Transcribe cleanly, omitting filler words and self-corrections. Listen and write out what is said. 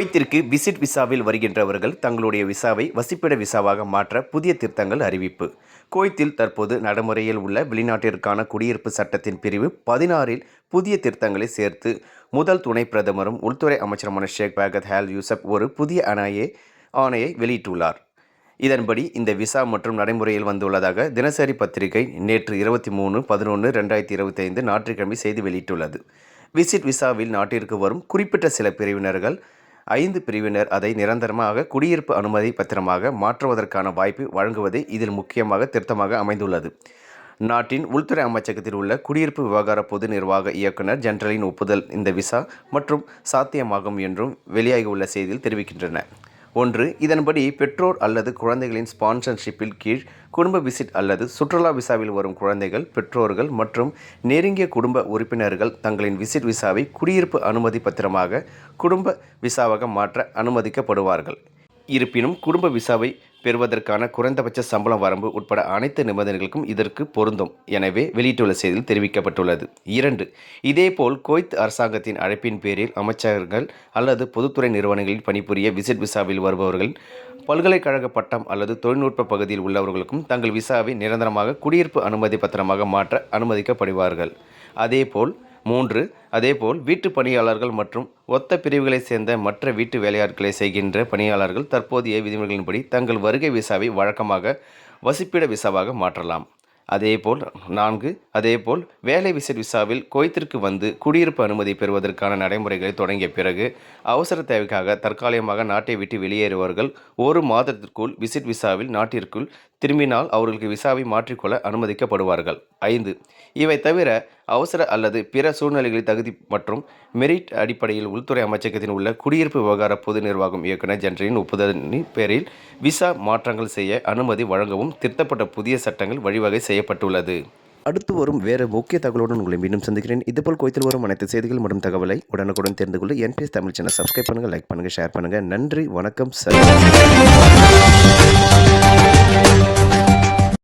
குவைத்திற்கு visit விசாவில் வருகின்றவர்கள் தங்களுடைய விசாவை வசிப்பிட விசாவாக மாற்ற புதிய திருத்தங்கள் அறிவிப்பு. குவைத்தில் தற்போது நடைமுறையில் உள்ள வெளிநாட்டிற்கான குடியிருப்பு சட்டத்தின் பிரிவு 16இல் புதிய திருத்தங்களை சேர்த்து முதல் துணை பிரதமரும் உள்துறை அமைச்சருமான ஷேக் பாகத் அல் யூசப் ஒரு புதிய ஆணையை வெளியிட்டுள்ளார். இதன்படி இந்த விசா மற்றும் நடைமுறையில் வந்துள்ளதாக தினசரி பத்திரிகை நேற்று 23/11/2025 ஞாயிற்றுக்கிழமை செய்தி வெளியிட்டுள்ளது. விசிட் விசாவில் நாட்டிற்கு வரும் குறிப்பிட்ட சில பிரிவினர்கள் 5 பிரிவினர் அதை நிரந்தரமாக குடியிருப்பு அனுமதி பத்திரமாக மாற்றுவதற்கான வாய்ப்பு வழங்குவதே இதில் முக்கியமாக திருத்தமாக அமைந்துள்ளது. நாட்டின் உள்துறை அமைச்சகத்தில் உள்ள குடியிருப்பு விவகார பொது நிர்வாக இயக்குனர் ஜெனரலின் ஒப்புதல் இந்த விசா மற்றும் சாத்தியமாகும் என்றும் வெளியாகியுள்ள செய்தியில் தெரிவிக்கின்றன. 1. இதன்படி பெற்றோர் அல்லது குழந்தைகளின் ஸ்பான்சர்ஷிப்பில் கீழ் குடும்ப விசிட் அல்லது சுற்றுலா விசாவில் வரும் குழந்தைகள், பெற்றோர்கள் மற்றும் நெருங்கிய குடும்ப உறுப்பினர்கள் தங்களின் விசிட் விசாவை குடியிருப்பு அனுமதி பத்திரமாக குடும்ப விசாவாக மாற்ற அனுமதிக்கப்படுவார்கள். இருப்பினும் குடும்ப விசாவை பெறுவதற்கான குறைந்தபட்ச சம்பள வரம்பு உட்பட அனைத்து நிபந்தனைகளுக்கும் இதற்கு பொருந்தும். எனவே வெளியிட்டுள்ள செய்தியில் தெரிவிக்கப்பட்டுள்ளது. 2. இதேபோல் குவைத் அரசாங்கத்தின் அழைப்பின் பேரில் அமைச்சர்கள் அல்லது பொதுத்துறை நிறுவனங்களில் பணிபுரிய விசிட் விசாவில் வருபவர்கள் பல்கலைக்கழக பட்டம் அல்லது தொழில்நுட்ப பகுதியில் உள்ளவர்களுக்கும் தங்கள் விசாவை நிரந்தரமாக குடியிருப்பு அனுமதி பத்திரமாக மாற்ற அனுமதிக்கப்படுவார்கள். அதேபோல் வீட்டு பணியாளர்கள் மற்றும் ஒத்த பிரிவுகளை சேர்ந்த மற்ற வீட்டு வேலையாட்களை செய்கின்ற பணியாளர்கள் தற்போதைய விதிமுறைகளின்படி தங்கள் வருகை விசாவை வழக்கமாக வசிப்பிட விசாவாக மாற்றலாம். அதேபோல் 4. வேலை விசிட் விசாவில் குவைத்திற்கு வந்து குடியிருப்பு அனுமதி பெறுவதற்கான நடைமுறைகளை தொடங்கிய பிறகு அவசர தேவைக்காக தற்காலிகமாக நாட்டை விட்டு வெளியேறுபவர்கள் 1 மாதத்திற்குள் விசிட் விசாவில் நாட்டிற்குள் திரும்பினால் அவர்களுக்கு விசாவை மாற்றிக்கொள்ள அனுமதிக்கப்படுவார்கள். 5. இவை தவிர அவசர அல்லது பிற சூழ்நிலைகளில் தகுதி மற்றும் மெரிட் அடிப்படையில் உள்துறை அமைச்சகத்தில் உள்ள குடியிருப்பு விவகார பொது நிர்வாகம் இயக்குனர் ஜெனரலின் ஒப்புதலின் பேரில் விசா மாற்றங்கள் செய்ய அனுமதி வழங்கவும் திருத்தப்பட்ட புதிய சட்டங்கள் வழிவகை செய்யப்பட்டுள்ளது. அடுத்து வரும் வேறு முக்கிய தகவலுடன் உங்களை மீண்டும் சந்திக்கிறேன். இதுபோல் குவைத்தில் வரும் அனைத்து செய்திகள் மற்றும் தகவலை உடனுக்குடன் தெரிந்து கொள்ள NPS தமிழ் சேனல் சப்ஸ்கிரைப் பண்ணுங்கள், லைக் பண்ணுங்கள், ஷேர் பண்ணுங்கள். நன்றி, வணக்கம் சார்.